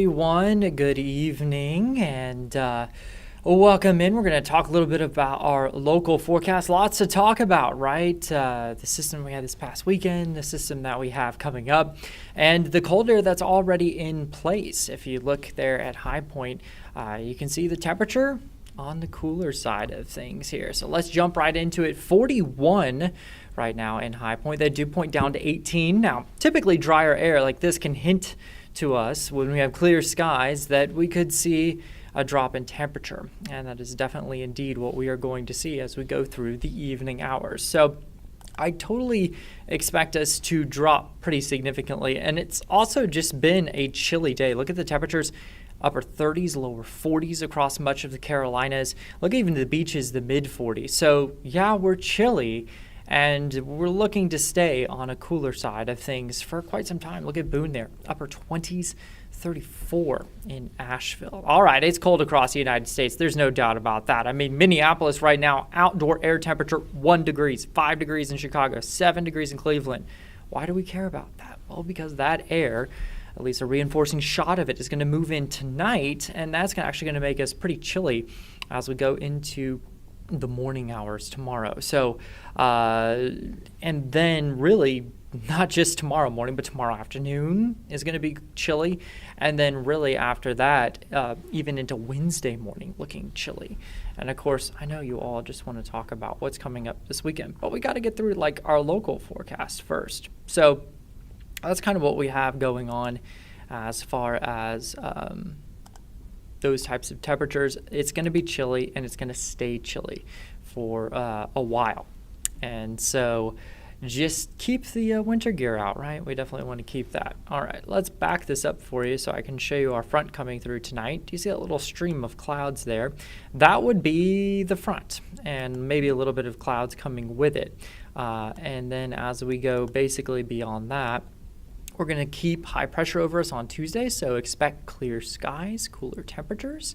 Everyone, good evening, and welcome in. We're going to talk a little bit about our local forecast. Lots to talk about, right? The system we had this past weekend, the system that we have coming up, and the cold air that's already in place. If you look there at High Point, you can see the temperature on the cooler side of things here. So let's jump right into it. 41 right now in High Point. They do point down to 18. Now, typically drier air like this can hint to us when we have clear skies that we could see a drop in temperature, and that is definitely indeed what we are going to see as we go through the evening hours. So I totally expect us to drop pretty significantly, and it's also just been a chilly day. Look at the temperatures, upper 30s, lower 40s across much of the Carolinas. Look even to the beaches, the mid 40s. So yeah, we're chilly, and we're looking to stay on a cooler side of things for quite some time. Look at Boone there, upper 20s, 34 in Asheville. All right, it's cold across the United States. There's no doubt about that. I mean, Minneapolis right now, outdoor air temperature 1 degrees, 5 degrees in Chicago, 7 degrees in Cleveland. Why do we care about that? Well, because that air, at least a reinforcing shot of it, is going to move in tonight, and that's actually going to make us pretty chilly as we go into the morning hours tomorrow. So, and then really not just tomorrow morning, but tomorrow afternoon is going to be chilly. And then really after that, even into Wednesday morning looking chilly. And of course, I know you all just want to talk about what's coming up this weekend, but we got to get through like our local forecast first. So that's kind of what we have going on as far as those types of temperatures. It's going to be chilly, and it's going to stay chilly for a while. And so just keep the winter gear out, right? We definitely want to keep that. All right, let's back this up for you so I can show you our front coming through tonight. Do you see that little stream of clouds there? That would be the front, and maybe a little bit of clouds coming with it. And then as we go basically beyond that, we're going to keep high pressure over us on Tuesday, so expect clear skies, cooler temperatures.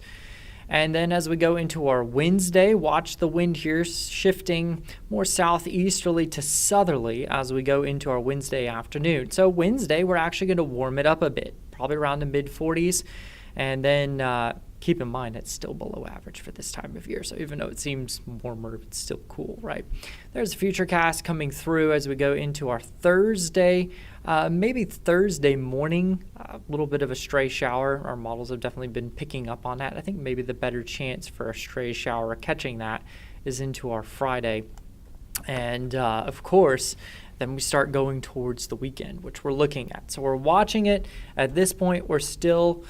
And then as we go into our Wednesday, watch the wind here shifting more southeasterly to southerly as we go into our Wednesday afternoon. So Wednesday, we're actually going to warm it up a bit, probably around the mid 40s. And then keep in mind, it's still below average for this time of year. So even though it seems warmer, it's still cool, right? There's a futurecast coming through as we go into our Thursday. Maybe Thursday morning, a little bit of a stray shower. Our models have definitely been picking up on that. I think maybe the better chance for a stray shower catching that is into our Friday. And of course, then we start going towards the weekend, which we're looking at. So we're watching it. At this point, we're still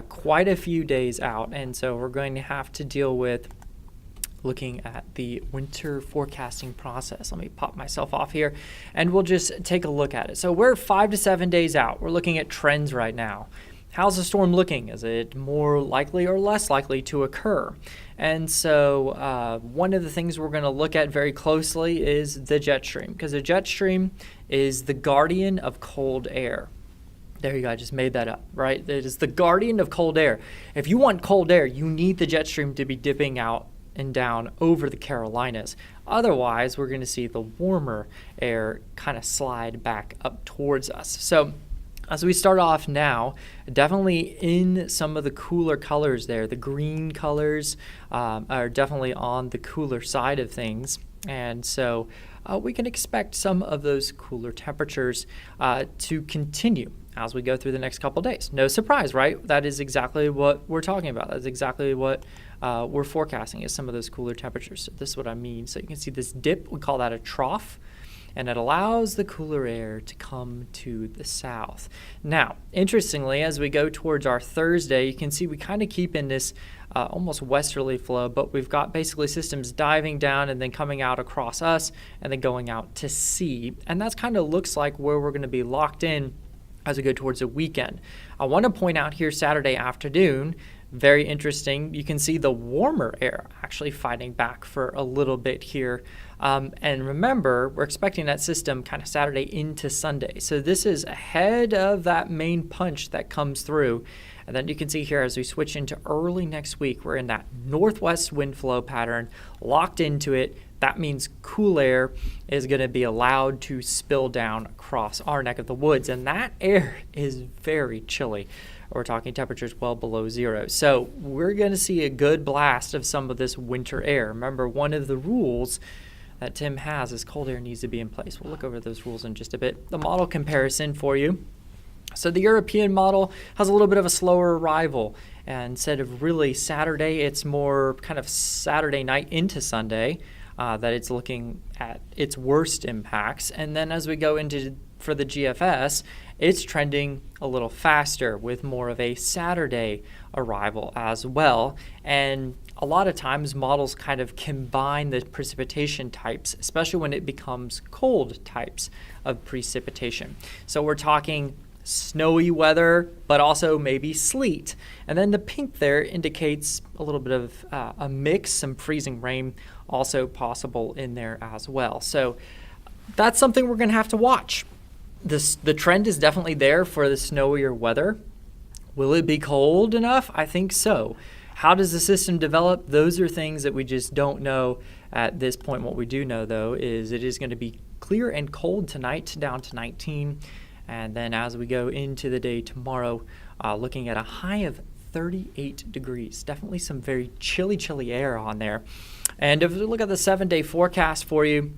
quite a few days out. And so we're going to have to deal with looking at the winter forecasting process. Let me pop myself off here, and we'll just take a look at it. So we're 5 to 7 days out. We're looking at trends right now. How's the storm looking? Is it more likely or less likely to occur? And so one of the things we're going to look at very closely is the jet stream, because the jet stream is the guardian of cold air. There you go, I just made that up, right? It is the guardian of cold air. If you want cold air, you need the jet stream to be dipping out and down over the Carolinas. Otherwise, we're going to see the warmer air kind of slide back up towards us. So as we start off now, definitely in some of the cooler colors there, the green colors are definitely on the cooler side of things. And so we can expect some of those cooler temperatures to continue as we go through the next couple days. No surprise, right? That is exactly what we're talking about. That's exactly what we're forecasting is some of those cooler temperatures. So this is what I mean. So you can see this dip, we call that a trough, and it allows the cooler air to come to the south. Now, interestingly, as we go towards our Thursday, you can see we kind of keep in this almost westerly flow, but we've got basically systems diving down and then coming out across us and then going out to sea. And that's kind of looks like where we're going to be locked in as we go towards the weekend. I want to point out here Saturday afternoon, very interesting. You can see the warmer air actually fighting back for a little bit here. And remember, we're expecting that system kind of Saturday into Sunday. So this is ahead of that main punch that comes through. And then you can see here as we switch into early next week, we're in that northwest wind flow pattern, locked into it. That means cool air is going to be allowed to spill down across our neck of the woods. And that air is very chilly We're talking temperatures well below zero. So we're going to see a good blast of some of this winter air. Remember, one of the rules that Tim has is cold air needs to be in place. We'll look over those rules in just a bit. The model comparison for you. So the European model has a little bit of a slower arrival. And instead of really Saturday, it's more kind of Saturday night into Sunday that it's looking at its worst impacts. And then as we go into for the GFS, it's trending a little faster with more of a Saturday arrival as well. And a lot of times models kind of combine the precipitation types, especially when it becomes cold types of precipitation. So we're talking snowy weather, but also maybe sleet. And then the pink there indicates a little bit of a mix, some freezing rain also possible in there as well. So that's something we're going to have to watch. The trend is definitely there for the snowier weather. Will it be cold enough? I think so. How does the system develop? Those are things that we just don't know at this point. What we do know, though, is it is going to be clear and cold tonight, down to 19. And then as we go into the day tomorrow, looking at a high of 38 degrees. Definitely some very chilly air on there. And if we look at the 7-day forecast for you,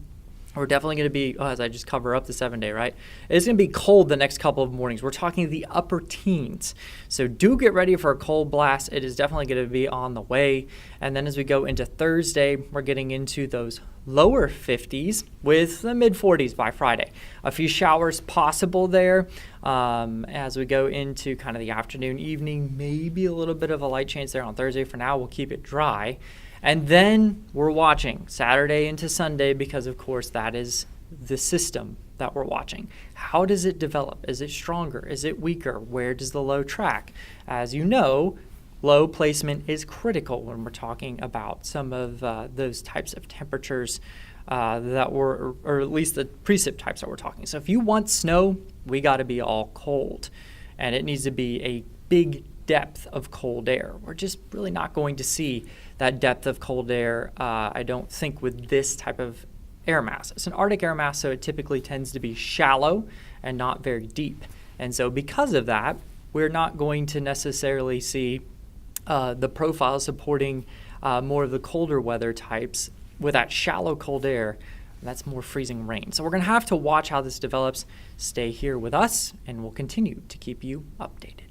we're definitely going to be, as I just cover up the 7-day, right? It's going to be cold the next couple of mornings. We're talking the upper teens. So do get ready for a cold blast. It is definitely going to be on the way. And then as we go into Thursday, we're getting into those lower 50s with the mid 40s by Friday. A few showers possible there as we go into kind of the afternoon, evening, maybe a little bit of a light chance there on Thursday. For now, we'll keep it dry. And then we're watching Saturday into Sunday because, of course, that is the system that we're watching. How does it develop? Is it stronger? Is it weaker? Where does the low track? As you know, low placement is critical when we're talking about some of those types of temperatures that were, or at least the precip types that we're talking. So if you want snow, we got to be all cold. And it needs to be a big depth of cold air. We're just really not going to see that depth of cold air, I don't think, with this type of air mass. It's an Arctic air mass, so it typically tends to be shallow and not very deep. And so because of that, we're not going to necessarily see the profile supporting more of the colder weather types with that shallow cold air. That's more freezing rain. So we're going to have to watch how this develops. Stay here with us, and we'll continue to keep you updated.